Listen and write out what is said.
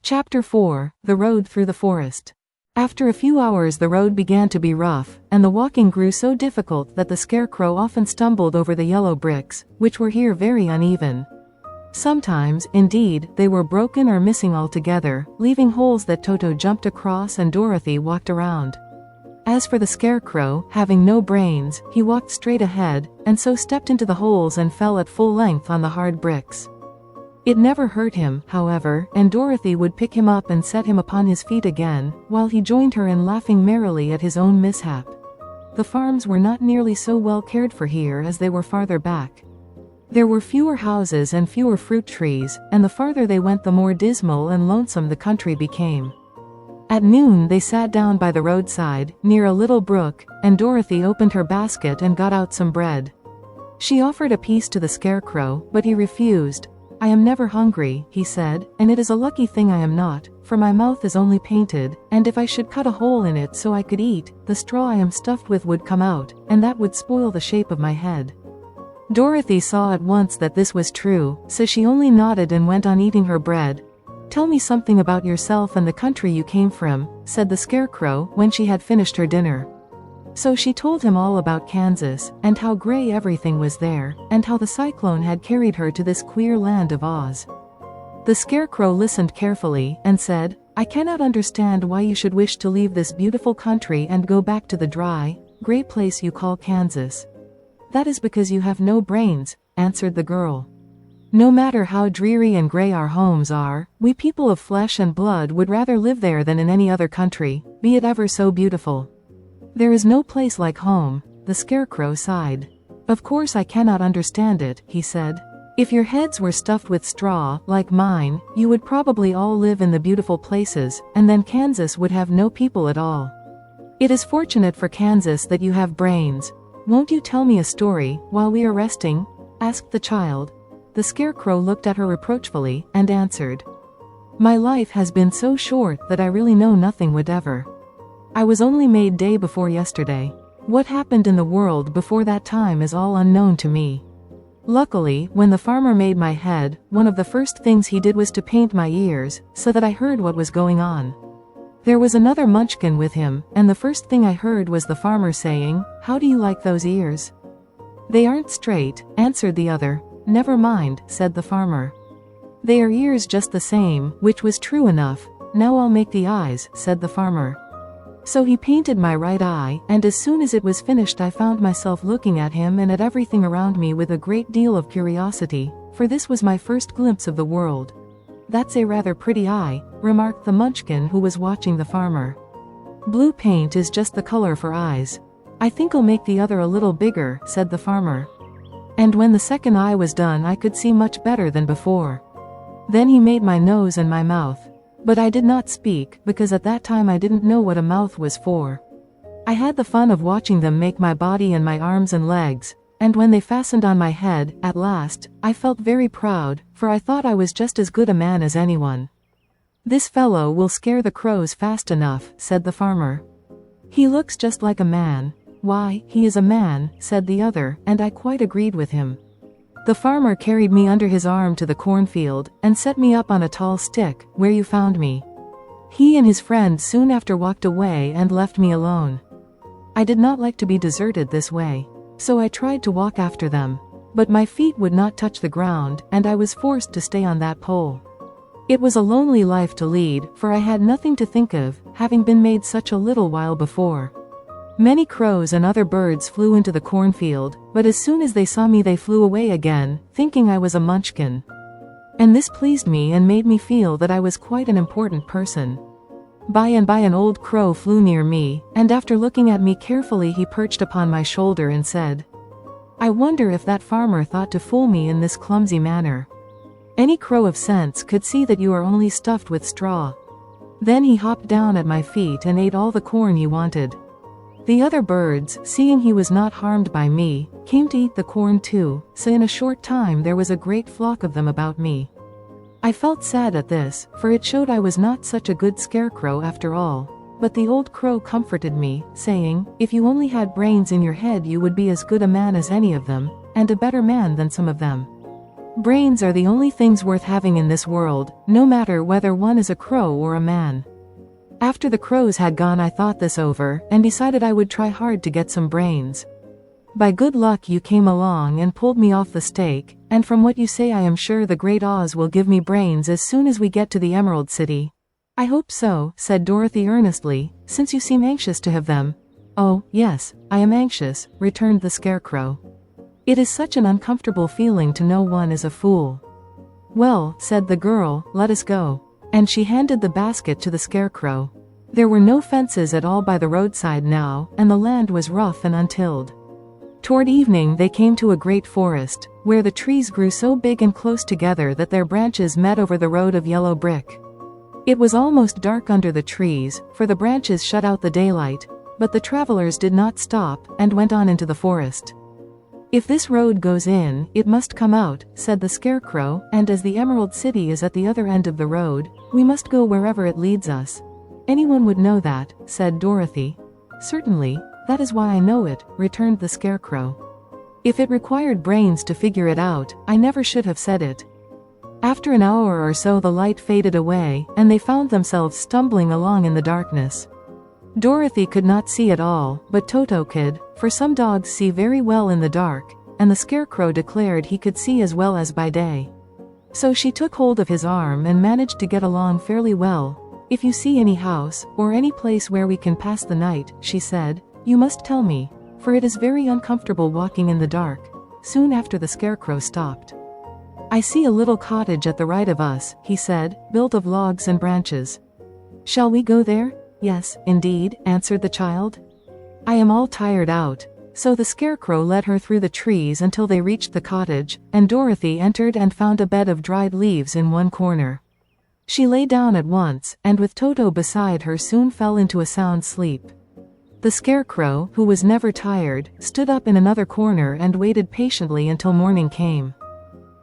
Chapter 4: The Road Through the Forest. After a few hours the road began to be rough, and the walking grew so difficult that the scarecrow often stumbled over the yellow bricks, which were here very uneven. Sometimes, indeed, they were broken or missing altogether, leaving holes that Toto jumped across and Dorothy walked around. As for the scarecrow, having no brains, he walked straight ahead, and so stepped into the holes and fell at full length on the hard bricks. It never hurt him, however, and Dorothy would pick him up and set him upon his feet again, while he joined her in laughing merrily at his own mishap. The farms were not nearly so well cared for here as they were farther back. There were fewer houses and fewer fruit trees, and the farther they went the more dismal and lonesome the country became. At noon they sat down by the roadside, near a little brook, and Dorothy opened her basket and got out some bread. She offered a piece to the scarecrow, but he refused. "I am never hungry," he said, "and it is a lucky thing I am not, for my mouth is only painted, and if I should cut a hole in it so I could eat, the straw I am stuffed with would come out, and that would spoil the shape of my head." Dorothy saw at once that this was true, so she only nodded and went on eating her bread. "Tell me something about yourself and the country you came from," said the scarecrow when she had finished her dinner. So she told him all about Kansas, and how gray everything was there, and how the cyclone had carried her to this queer land of Oz. The scarecrow listened carefully, and said, "I cannot understand why you should wish to leave this beautiful country and go back to the dry, gray place you call Kansas." "That is because you have no brains," answered the girl. "No matter how dreary and gray our homes are, we people of flesh and blood would rather live there than in any other country, be it ever so beautiful. There is no place like home." The scarecrow sighed. "Of course I cannot understand it," he said. "If your heads were stuffed with straw, like mine, you would probably all live in the beautiful places, and then Kansas would have no people at all. It is fortunate for Kansas that you have brains. Won't you tell me a story, while we are resting?" asked the child. The scarecrow looked at her reproachfully, and answered, "My life has been so short that I really know nothing whatever. I was only made day before yesterday. What happened in the world before that time is all unknown to me. Luckily, when the farmer made my head, one of the first things he did was to paint my ears, so that I heard what was going on. There was another munchkin with him, and the first thing I heard was the farmer saying, 'How do you like those ears?' 'They aren't straight,' answered the other. 'Never mind,' said the farmer. 'They are ears just the same,' which was true enough. 'Now I'll make the eyes,' said the farmer. So he painted my right eye, and as soon as it was finished I found myself looking at him and at everything around me with a great deal of curiosity, for this was my first glimpse of the world." "That's a rather pretty eye," remarked the munchkin who was watching the farmer. "Blue paint is just the color for eyes. I think I'll make the other a little bigger," said the farmer. And when the second eye was done I could see much better than before. Then he made my nose and my mouth. But I did not speak, because at that time I didn't know what a mouth was for. I had the fun of watching them make my body and my arms and legs, and when they fastened on my head, at last, I felt very proud, for I thought I was just as good a man as anyone." "This fellow will scare the crows fast enough," said the farmer. "He looks just like a man." "Why, he is a man," said the other, and I quite agreed with him. The farmer carried me under his arm to the cornfield, and set me up on a tall stick, where you found me. He and his friend soon after walked away and left me alone. I did not like to be deserted this way, so I tried to walk after them. But my feet would not touch the ground, and I was forced to stay on that pole. It was a lonely life to lead, for I had nothing to think of, having been made such a little while before. Many crows and other birds flew into the cornfield, but as soon as they saw me they flew away again, thinking I was a munchkin. And this pleased me and made me feel that I was quite an important person. By and by an old crow flew near me, and after looking at me carefully he perched upon my shoulder and said, "I wonder if that farmer thought to fool me in this clumsy manner. Any crow of sense could see that you are only stuffed with straw." Then he hopped down at my feet and ate all the corn he wanted. The other birds, seeing he was not harmed by me, came to eat the corn too, so in a short time there was a great flock of them about me. I felt sad at this, for it showed I was not such a good scarecrow after all. But the old crow comforted me, saying, "If you only had brains in your head you would be as good a man as any of them, and a better man than some of them." Brains are the only things worth having in this world, no matter whether one is a crow or a man. After the crows had gone, I thought this over, and decided I would try hard to get some brains. By good luck you came along and pulled me off the stake, and from what you say I am sure the Great Oz will give me brains as soon as we get to the Emerald City. I hope so, said Dorothy earnestly, since you seem anxious to have them. Oh, yes, I am anxious, returned the Scarecrow. It is such an uncomfortable feeling to know one is a fool. Well, said the girl, let us go. And she handed the basket to the Scarecrow. There were no fences at all by the roadside now, and the land was rough and untilled. Toward evening they came to a great forest, where the trees grew so big and close together that their branches met over the road of yellow brick. It was almost dark under the trees, for the branches shut out the daylight, but the travelers did not stop, and went on into the forest. If this road goes in, it must come out, said the Scarecrow, and as the Emerald City is at the other end of the road, we must go wherever it leads us. Anyone would know that, said Dorothy. Certainly, that is why I know it, returned the Scarecrow. If it required brains to figure it out, I never should have said it. After an hour or so the light faded away, and they found themselves stumbling along in the darkness. Dorothy could not see at all, but Toto could, for some dogs see very well in the dark, and the Scarecrow declared he could see as well as by day. So she took hold of his arm and managed to get along fairly well. If you see any house, or any place where we can pass the night, she said, you must tell me, for it is very uncomfortable walking in the dark. Soon after the Scarecrow stopped. I see a little cottage at the right of us, he said, built of logs and branches. Shall we go there? Yes, indeed, answered the child. I am all tired out. So the Scarecrow led her through the trees until they reached the cottage, and Dorothy entered and found a bed of dried leaves in one corner. She lay down at once, and with Toto beside her soon fell into a sound sleep. The Scarecrow, who was never tired, stood up in another corner and waited patiently until morning came.